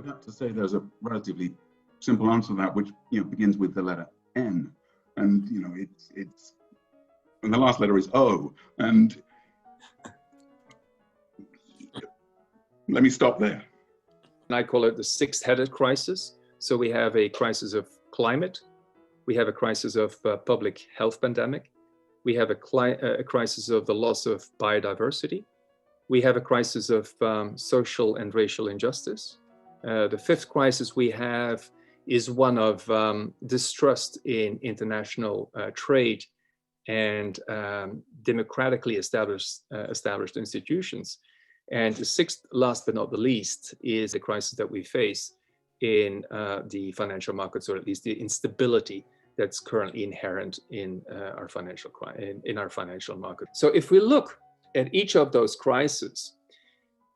would have to say there's a relatively simple answer to that, which begins with the letter N, and it's and the last letter is O, and let me stop there. And I call it the six-headed crisis. So we have a crisis of climate, we have a crisis of public health pandemic, we have a crisis of the loss of biodiversity, we have a crisis of social and racial injustice. The fifth crisis we have is one of distrust in international trade and democratically established institutions. And the sixth, last but not the least, is the crisis that we face in the financial markets, or at least the instability that's currently inherent in our financial market. So if we look at each of those crises,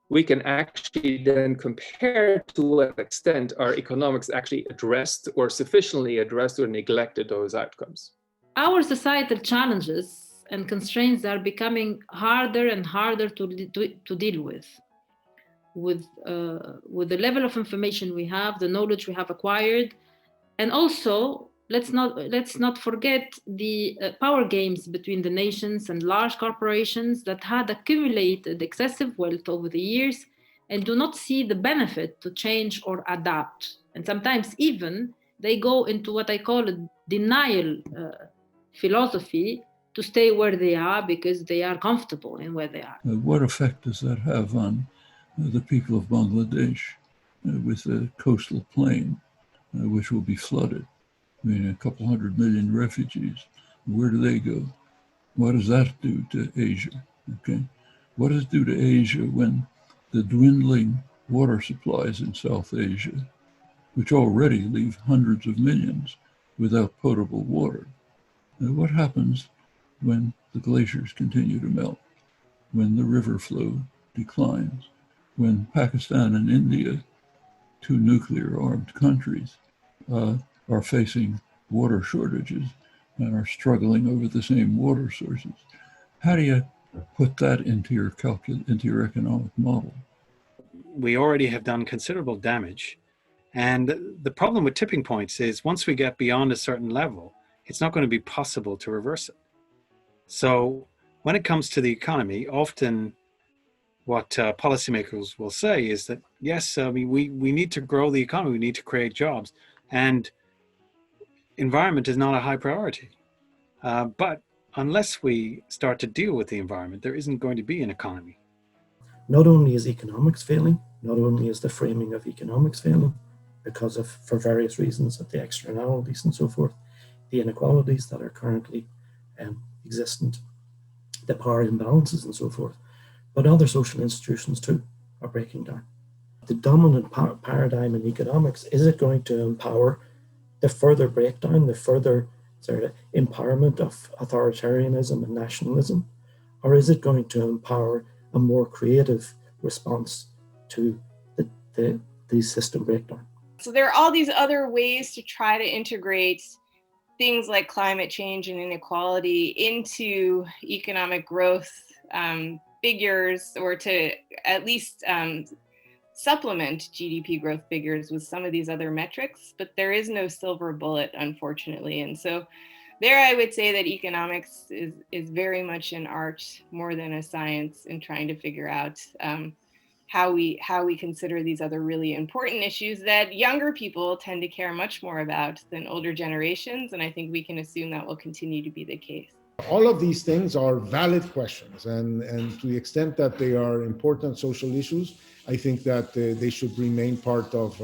we can actually then compare to what extent our economics actually addressed or sufficiently addressed or neglected those outcomes. Our societal challenges and constraints are becoming harder and harder to deal with the level of information we have, the knowledge we have acquired, and also let's not forget the power games between the nations and large corporations that had accumulated excessive wealth over the years and do not see the benefit to change or adapt. And sometimes even they go into what I call a denial philosophy to stay where they are because they are comfortable in where they are. What effect does that have on the people of Bangladesh with the coastal plain, which will be flooded? I mean, a couple 100 million refugees. Where do they go? What does that do to Asia? Okay, what does it do to Asia when the dwindling water supplies in South Asia, which already leave hundreds of millions without potable water? What happens when the glaciers continue to melt, when the river flow declines, when Pakistan and India, two nuclear-armed countries, are facing water shortages and are struggling over the same water sources? How do you put that into your economic model? We already have done considerable damage. And the problem with tipping points is once we get beyond a certain level, it's not going to be possible to reverse it. So when it comes to the economy, often what policymakers will say is that, yes, we need to grow the economy, we need to create jobs, and environment is not a high priority. But unless we start to deal with the environment, there isn't going to be an economy. Not only is economics failing, not only is the framing of economics failing, because of, for various reasons, of the externalities and so forth, the inequalities that are currently existent, the power imbalances and so forth, but other social institutions too are breaking down. The dominant paradigm in economics, is it going to empower the further breakdown, the further empowerment of authoritarianism and nationalism, or is it going to empower a more creative response to the system breakdown? So there are all these other ways to try to integrate things like climate change and inequality into economic growth figures, or to at least supplement GDP growth figures with some of these other metrics, but there is no silver bullet, unfortunately. And so there I would say that economics is very much an art more than a science in trying to figure out how we consider these other really important issues that younger people tend to care much more about than older generations. And I think we can assume that will continue to be the case. All of these things are valid questions, and to the extent that they are important social issues, I think that they should remain part of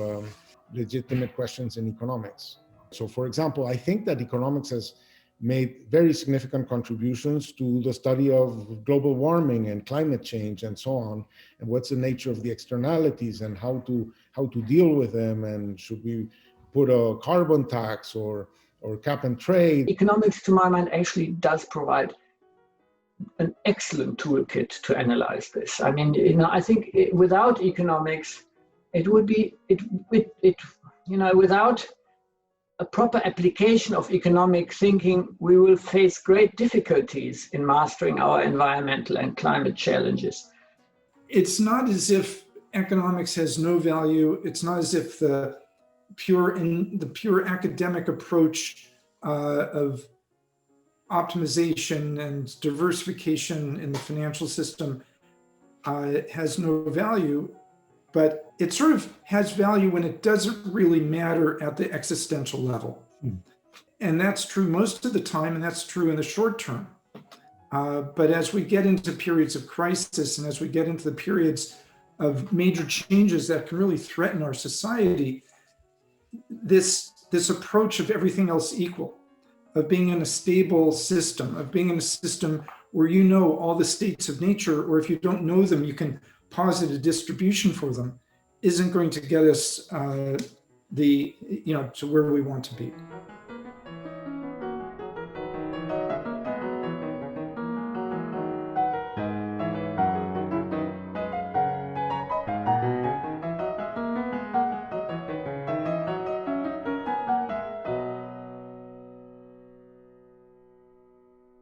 legitimate questions in economics. So for example, I think that economics has made very significant contributions to the study of global warming and climate change and so on, and what's the nature of the externalities and how to deal with them, and should we put a carbon tax or cap and trade. Economics, to my mind, actually does provide an excellent toolkit to analyze this. I mean, I think without economics, it would be, without a proper application of economic thinking, we will face great difficulties in mastering our environmental and climate challenges. It's not as if economics has no value. It's not as if the pure academic approach of optimization and diversification in the financial system has no value, but it sort of has value when it doesn't really matter at the existential level. And that's true most of the time, and that's true in the short term. But as we get into periods of crisis, and as we get into the periods of major changes that can really threaten our society, this approach of everything else equal, of being in a stable system, of being in a system where you know all the states of nature, or if you don't know them, you can posit a distribution for them, isn't going to get us to where we want to be.